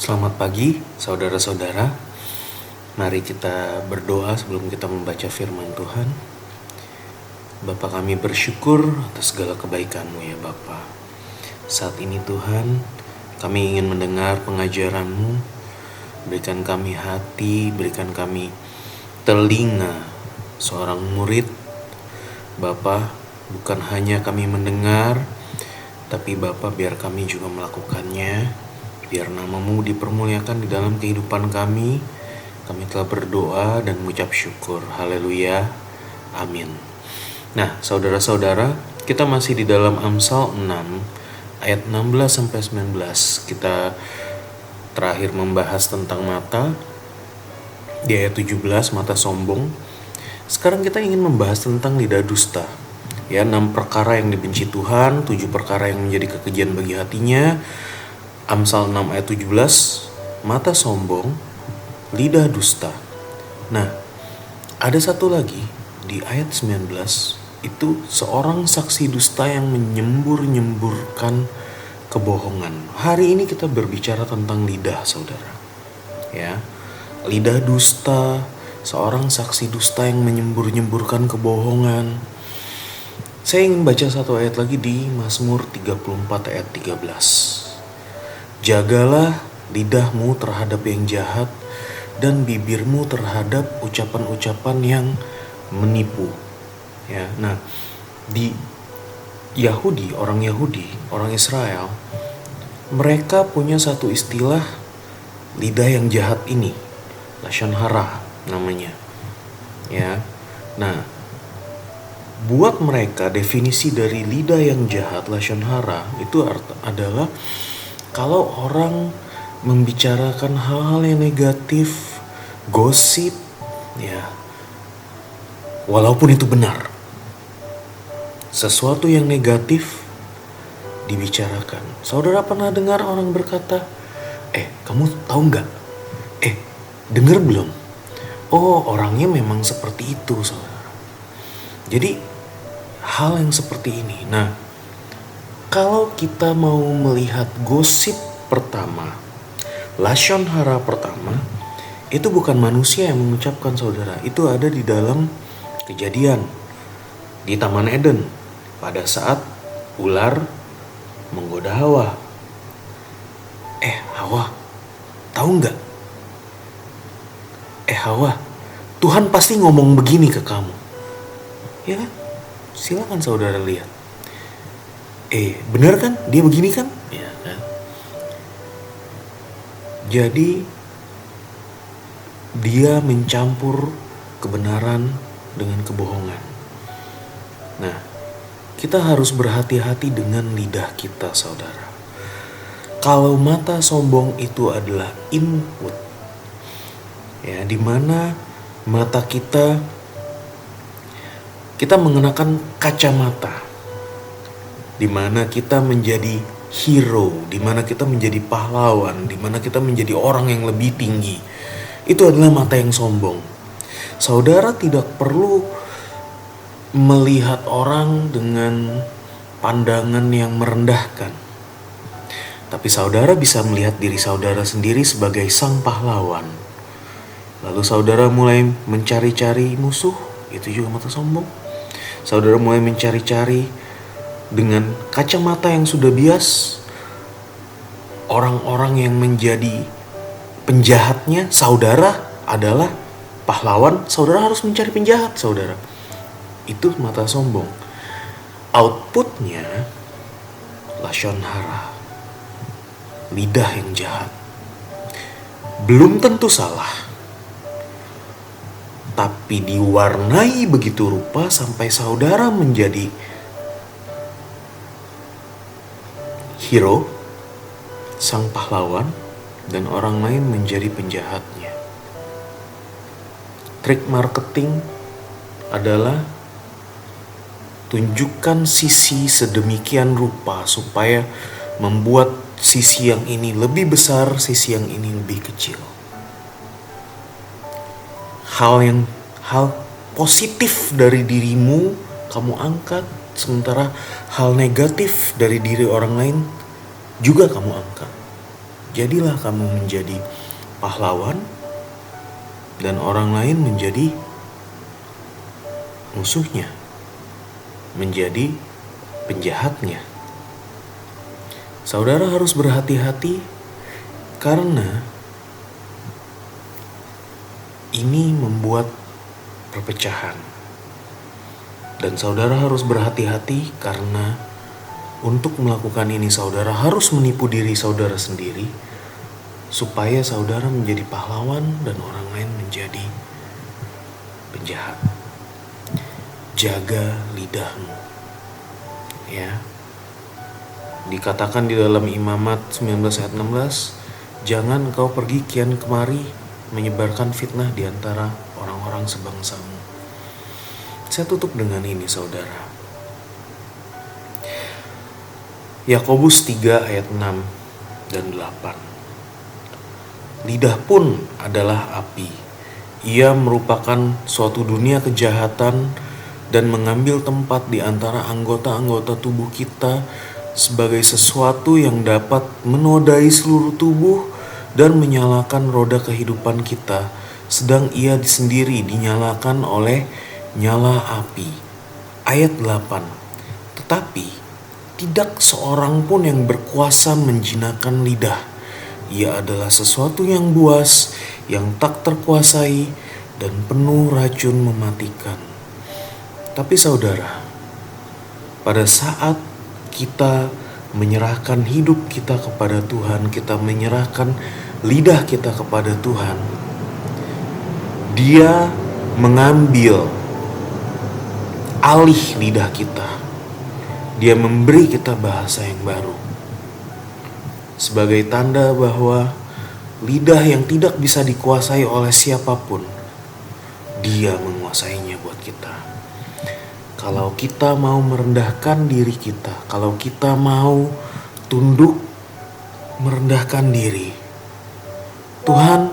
Selamat pagi, saudara-saudara. Mari kita berdoa sebelum kita membaca firman Tuhan. Bapa, kami bersyukur atas segala kebaikan-Mu ya Bapa. Saat ini Tuhan, kami ingin mendengar pengajaran-Mu. Berikan kami hati, berikan kami telinga seorang murid. Bapa, bukan hanya kami mendengar, tapi Bapa biar kami juga melakukannya. Biar nama-Mu dipermuliakan di dalam kehidupan kami. Kami telah berdoa dan mengucap syukur. Haleluya. Amin. Nah, saudara-saudara, kita masih di dalam Amsal 6 ayat 16-19. Kita terakhir membahas tentang mata. Di ayat 17, mata sombong. Sekarang kita ingin membahas tentang lidah dusta. Ya, 6 perkara yang dibenci Tuhan, 7 perkara yang menjadi kekejian bagi hatinya. Amsal 6 ayat 17, mata sombong, lidah dusta. Nah, ada satu lagi di ayat 19, itu seorang saksi dusta yang menyembur-nyemburkan kebohongan. Hari ini kita berbicara tentang lidah, saudara. Ya, lidah dusta, seorang saksi dusta yang menyembur-nyemburkan kebohongan. Saya ingin baca satu ayat lagi di Mazmur 34 ayat 13. Jagalah lidahmu terhadap yang jahat dan bibirmu terhadap ucapan-ucapan yang menipu. Ya, nah di Yahudi, orang Israel, mereka punya satu istilah lidah yang jahat ini, lashon hara namanya. Ya, nah buat mereka definisi dari lidah yang jahat, lashon hara, itu adalah kalau orang membicarakan hal-hal yang negatif, gosip, ya, walaupun itu benar, sesuatu yang negatif dibicarakan. Saudara pernah dengar orang berkata, kamu tahu nggak? Dengar belum? Oh, orangnya memang seperti itu, saudara. Jadi hal yang seperti ini. Nah, kalau kita mau melihat gosip pertama, lashon hara pertama, itu bukan manusia yang mengucapkan, saudara. Itu ada di dalam Kejadian di Taman Eden pada saat ular menggoda Hawa. Hawa, tahu nggak? Hawa, Tuhan pasti ngomong begini ke kamu. Ya kan? Silakan saudara lihat. Benar kan? Dia begini kan? Ya kan? Jadi dia mencampur kebenaran dengan kebohongan. Nah, kita harus berhati-hati dengan lidah kita, saudara. Kalau mata sombong itu adalah input, ya, di mana mata kita mengenakan kacamata, di mana kita menjadi hero, di mana kita menjadi pahlawan, di mana kita menjadi orang yang lebih tinggi. Itu adalah mata yang sombong. Saudara tidak perlu melihat orang dengan pandangan yang merendahkan. Tapi saudara bisa melihat diri saudara sendiri sebagai sang pahlawan. Lalu saudara mulai mencari-cari musuh, itu juga mata sombong. Saudara mulai mencari-cari dengan kacamata yang sudah bias, orang-orang yang menjadi penjahatnya, saudara adalah pahlawan, saudara harus mencari penjahat, saudara. Itu mata sombong. Outputnya lashon hara, lidah yang jahat. Belum tentu salah, tapi diwarnai begitu rupa sampai saudara menjadi hero, sang pahlawan, dan orang lain menjadi penjahatnya. Trik marketing adalah tunjukkan sisi sedemikian rupa supaya membuat sisi yang ini lebih besar, sisi yang ini lebih kecil. Hal positif dari dirimu kamu angkat, sementara hal negatif dari diri orang lain juga kamu angkat. Jadilah kamu menjadi pahlawan dan orang lain menjadi musuhnya, menjadi penjahatnya. Saudara harus berhati-hati karena ini membuat perpecahan. Dan saudara harus berhati-hati karena untuk melakukan ini saudara harus menipu diri saudara sendiri supaya saudara menjadi pahlawan dan orang lain menjadi penjahat. Jaga lidahmu. Ya. Dikatakan di dalam Imamat 19 ayat 16, jangan engkau pergi kian kemari menyebarkan fitnah di antara orang-orang sebangsamu. Saya tutup dengan ini saudara. Yakobus 3 ayat 6 dan 8. Lidah pun adalah api. Ia merupakan suatu dunia kejahatan dan mengambil tempat di antara anggota-anggota tubuh kita sebagai sesuatu yang dapat menodai seluruh tubuh dan menyalakan roda kehidupan kita, sedang ia sendiri dinyalakan oleh nyala api. Ayat 8. Tetapi tidak seorang pun yang berkuasa menjinakkan lidah. Ia adalah sesuatu yang buas, yang tak terkuasai, dan penuh racun mematikan. Tapi saudara, pada saat kita menyerahkan hidup kita kepada Tuhan, kita menyerahkan lidah kita kepada Tuhan, Dia mengambil alih lidah kita. Dia memberi kita bahasa yang baru. Sebagai tanda bahwa lidah yang tidak bisa dikuasai oleh siapapun, Dia menguasainya buat kita. Kalau kita mau merendahkan diri kita, kalau kita mau tunduk merendahkan diri, Tuhan,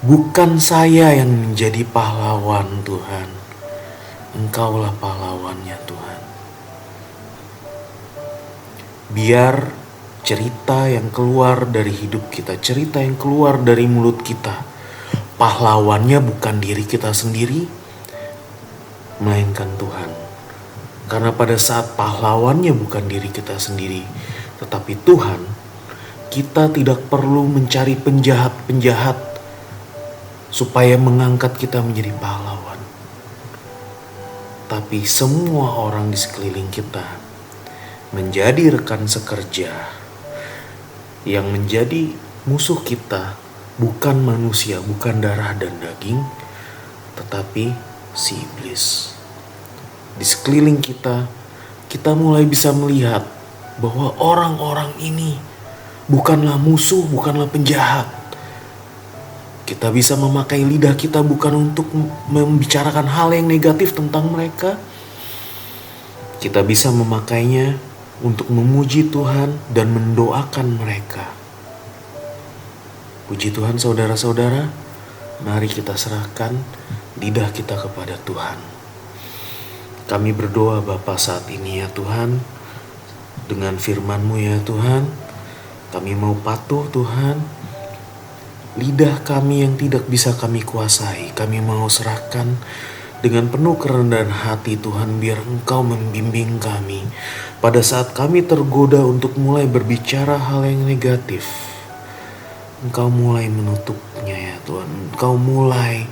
bukan saya yang menjadi pahlawan Tuhan, Engkaulah pahlawannya Tuhan. Biar cerita yang keluar dari hidup kita, cerita yang keluar dari mulut kita, pahlawannya bukan diri kita sendiri, melainkan Tuhan. Karena pada saat pahlawannya bukan diri kita sendiri, tetapi Tuhan, kita tidak perlu mencari penjahat-penjahat supaya mengangkat kita menjadi pahlawan. Tapi semua orang di sekeliling kita menjadi rekan sekerja. Yang menjadi musuh kita bukan manusia, bukan darah dan daging, tetapi si iblis. Di sekeliling kita, kita mulai bisa melihat bahwa orang-orang ini bukanlah musuh, bukanlah penjahat. Kita bisa memakai lidah kita bukan untuk membicarakan hal yang negatif tentang mereka. Kita bisa memakainya untuk memuji Tuhan dan mendoakan mereka. Puji Tuhan saudara-saudara, mari kita serahkan lidah kita kepada Tuhan. Kami berdoa Bapa saat ini ya Tuhan, dengan firman-Mu ya Tuhan, kami mau patuh Tuhan. Lidah kami yang tidak bisa kami kuasai, kami mau serahkan dengan penuh kerendahan hati Tuhan, biar Engkau membimbing kami. Pada saat kami tergoda untuk mulai berbicara hal yang negatif, Engkau mulai menutupnya ya Tuhan. Engkau mulai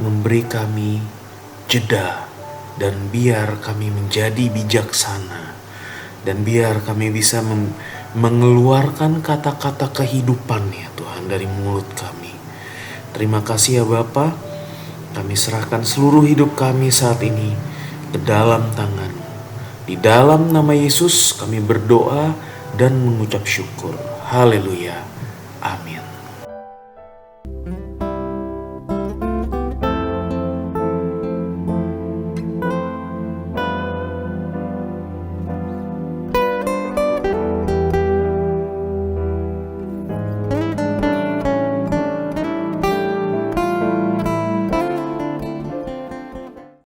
memberi kami jeda, dan biar kami menjadi bijaksana, dan biar kami bisa mengeluarkan kata-kata kehidupan ya Tuhan dari mulut kami. Terima kasih ya Bapa. Kami serahkan seluruh hidup kami saat ini ke dalam tangan. Di dalam nama Yesus kami berdoa dan mengucap syukur. Haleluya. Amin.